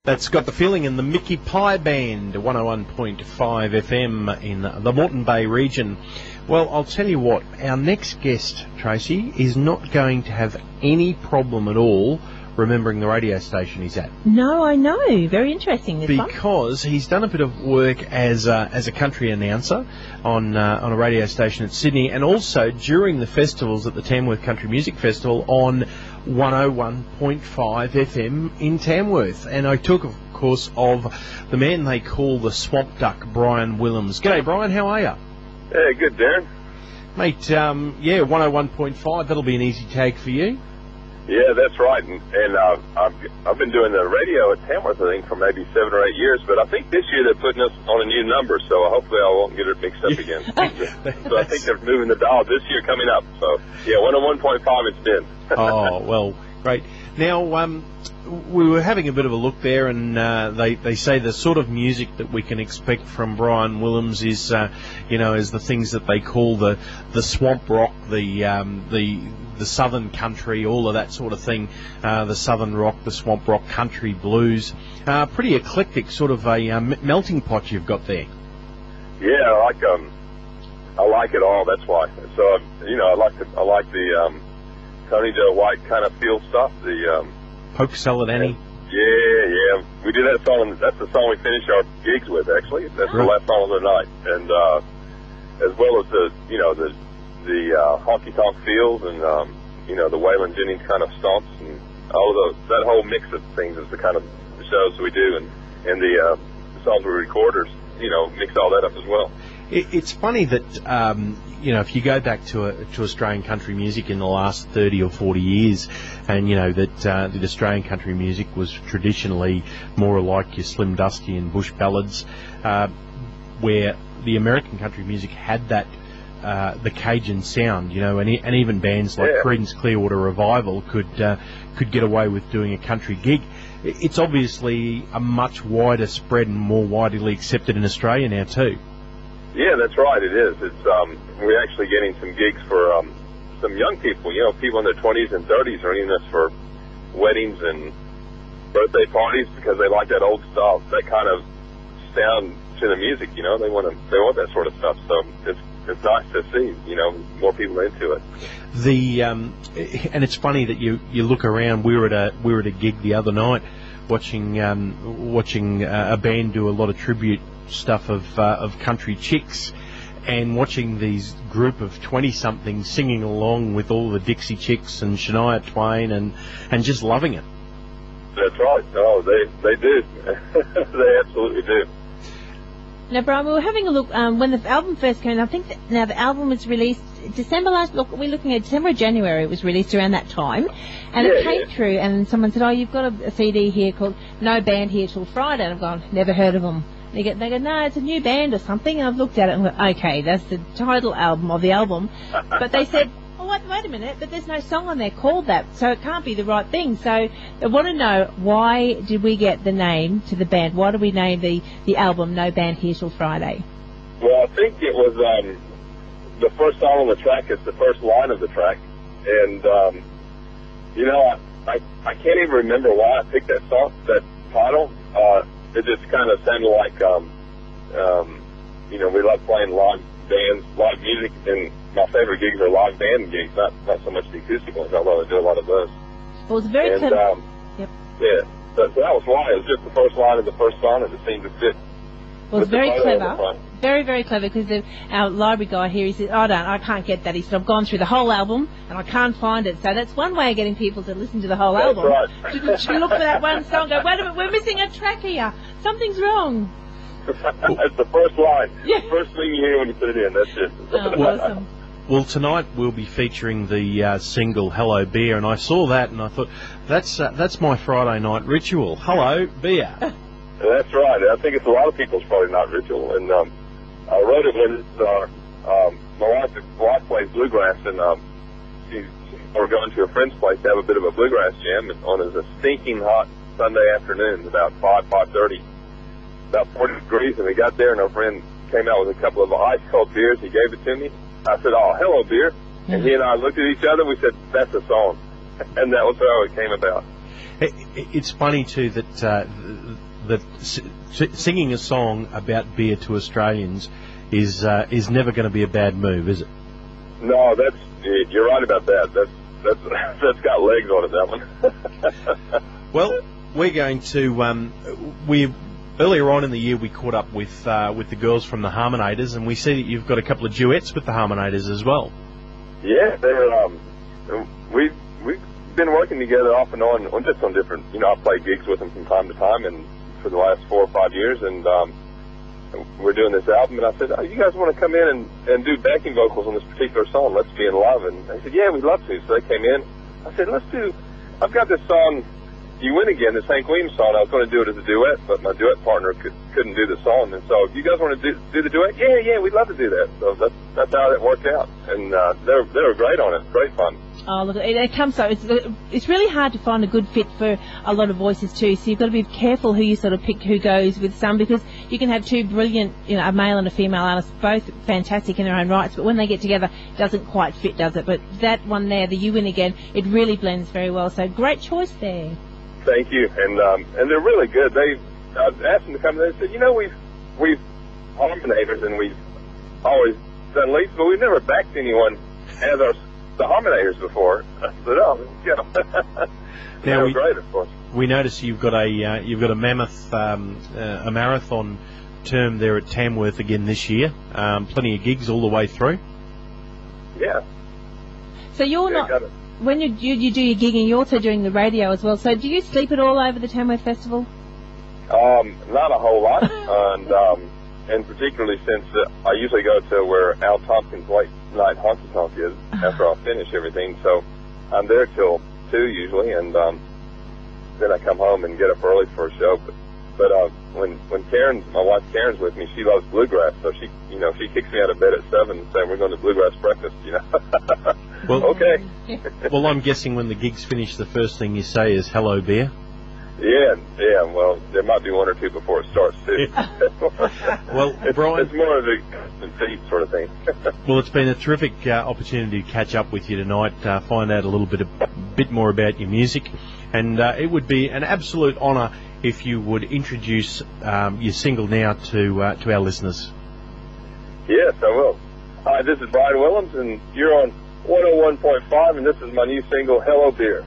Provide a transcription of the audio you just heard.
That's Got the Feeling in the Mickey Pie Band, 101.5 FM in the Moreton Bay region. Well, I'll tell you what, our next guest, Tracy, is not going to have any problem at all remembering the radio station he's at. No, I know. Very interesting, this one. Because he's done a bit of work as a country announcer on a radio station at Sydney, and also during the festivals at the Tamworth Country Music Festival on 101.5 FM in Tamworth. And I took, of course, of the man they call the Swamp Duck, Bryen Willems. G'day, Bryen. How are you? Yeah, good, Darren. Mate, yeah, 101.5, that'll be an easy tag for you. Yeah, that's right. And I've been doing the radio at Tamworth, I think, for maybe 7 or 8 years. But I think this year they're putting us on a new number, so hopefully I won't get it mixed up again. So I think they're moving the dial this year coming up. So, yeah, 101.5 it's been. Oh, well, great. Now, we were having a bit of a look there, and they say the sort of music that we can expect from Bryen Willems is, is the things that they call the swamp rock, the southern country, all of that sort of thing, the southern rock, the swamp rock, country blues. Pretty eclectic, sort of a melting pot you've got there. Yeah, I like it all. That's why. So I like the Tony Joe White kind of feel stuff. The Poke Salad Annie. Yeah. We do that song. That's the song we finish our gigs with. Actually, that's the last song of the night, and as well as the honky tonk feels and the Waylon Jennings kind of stomps and all of those. That whole mix of things is the kind of shows we do, and the songs we record mix all that up as well. It's funny that if you go back to Australian country music in the last 30 or 40 years, and that Australian country music was traditionally more like your Slim Dusty and bush ballads, where the American country music had that the Cajun sound, and even bands like Creedence Clearwater Revival could get away with doing a country gig. It's obviously a much wider spread and more widely accepted in Australia now too. Yeah, that's right. It is. It's we're actually getting some gigs for some young people. People in their 20s and 30s are needing us for weddings and birthday parties because they like that old style, that kind of sound to the music. They want that sort of stuff. So it's nice to see more people into it. And it's funny that you look around. We were at a gig the other night watching a band do a lot of tribute stuff of country chicks, and watching these group of 20-somethings singing along with all the Dixie Chicks and Shania Twain and just loving it. That's right. Oh, they do. They absolutely do. Now, Bryen, we were having a look when the album first came. I think now the album was released December last. Look, we're looking at December or January. It was released around that time, and it came through. And someone said, "Oh, you've got a CD here called No Band Here Till Friday." And I've gone, never heard of them. They go, no, it's a new band or something. And I've looked at it and gone, okay, that's the title album of the album. But they said, oh, wait a minute, but there's no song on there called that, so it can't be the right thing. So I want to know, why did we get the name to the band? Why did we name the album No Band Here Till Friday? Well, I think it was the first song on the track is the first line of the track. And, I can't even remember why I picked that song, that title. It just kind of sounded like, we love playing live bands, live music, and my favorite gigs are live band gigs, not so much the acoustic ones, although I do a lot of those. Well, it's very clever. Yep. Yeah, so that was why. It was just the first line of the first song, and it seemed to fit. Well, it's very clever. Very, very clever, because our library guy here, he said, I can't get that. He said, I've gone through the whole album, and I can't find it. So that's one way of getting people to listen to the whole album. Right. To look for that one song, go, wait a minute, we're missing a track here. Something's wrong. That's the first line. Yeah. The first thing you hear when you put it in, that's it. Oh, awesome. Well, tonight we'll be featuring the single Hello Beer, and I saw that and I thought, that's my Friday night ritual. Hello, beer. That's right. I think it's a lot of people's Friday night ritual. And I wrote it when my wife plays bluegrass, and we're going to a friend's place to have a bit of a bluegrass jam on a stinking hot Sunday afternoon, about 5:30, about 40 degrees, and we got there, and our friend came out with a couple of ice-cold beers. He gave it to me. I said, oh, hello, beer. And he and I looked at each other, and we said, that's a song. And that was how it came about. It's funny too that singing a song about beer to Australians is never going to be a bad move, is it? No, you're right about that. That's got legs on it, that one. Well, we're going to earlier on in the year we caught up with the girls from the Harmonators, and we see that you've got a couple of duets with the Harmonators as well. Yeah, we've been working together off and on just on different. I play gigs with them from time to time, and for the last 4 or 5 years, and we're doing this album. And I said, "Oh, you guys want to come in and do backing vocals on this particular song? Let's Be in Love." And they said, "Yeah, we'd love to." So they came in. I said, I've got this song, You Win Again, this Hank Williams song. I was going to do it as a duet, but my duet partner couldn't do the song. And so, if you guys want to do the duet, yeah, we'd love to do that. So that's how it worked out. And they were great on it. Great fun. Oh, look, it comes so. It's really hard to find a good fit for a lot of voices too. So you've got to be careful who you sort of pick, who goes with some, because you can have two brilliant, a male and a female artist, both fantastic in their own rights. But when they get together, it doesn't quite fit, does it? But that one there, the You Win Again, it really blends very well. So great choice there. Thank you, and they're really good. They asked them to come in. They said, we've harmonators and we've always done leads, but we've never backed anyone as the harmonators before. I said, "Oh, yeah." Now great, of course. We notice you've got a mammoth a marathon term there at Tamworth again this year. Plenty of gigs all the way through. Yeah. So you're not. When you do your gigging, you're also doing the radio as well. So do you sleep at all over the Tamworth Festival? Not a whole lot, and particularly since I usually go to where Al Tompkins' late night honky tonk is after I finish everything. So I'm there till 2 usually, and then I come home and get up early for a show. But when my wife Karen's with me, she loves bluegrass, so she kicks me out of bed at 7 and saying we're going to bluegrass breakfast. Well, okay. Well, I'm guessing when the gig's finished, the first thing you say is "Hello, beer." Yeah. Well, there might be one or two before it starts too. Well, Bryen, it's more of a feet sort of thing. Well, it's been a terrific opportunity to catch up with you tonight, find out a little bit more about your music, and it would be an absolute honour if you would introduce your single now to our listeners. Yes, I will. Hi, this is Bryen Willems, and you're on 101.5, and this is my new single, Hello Beer.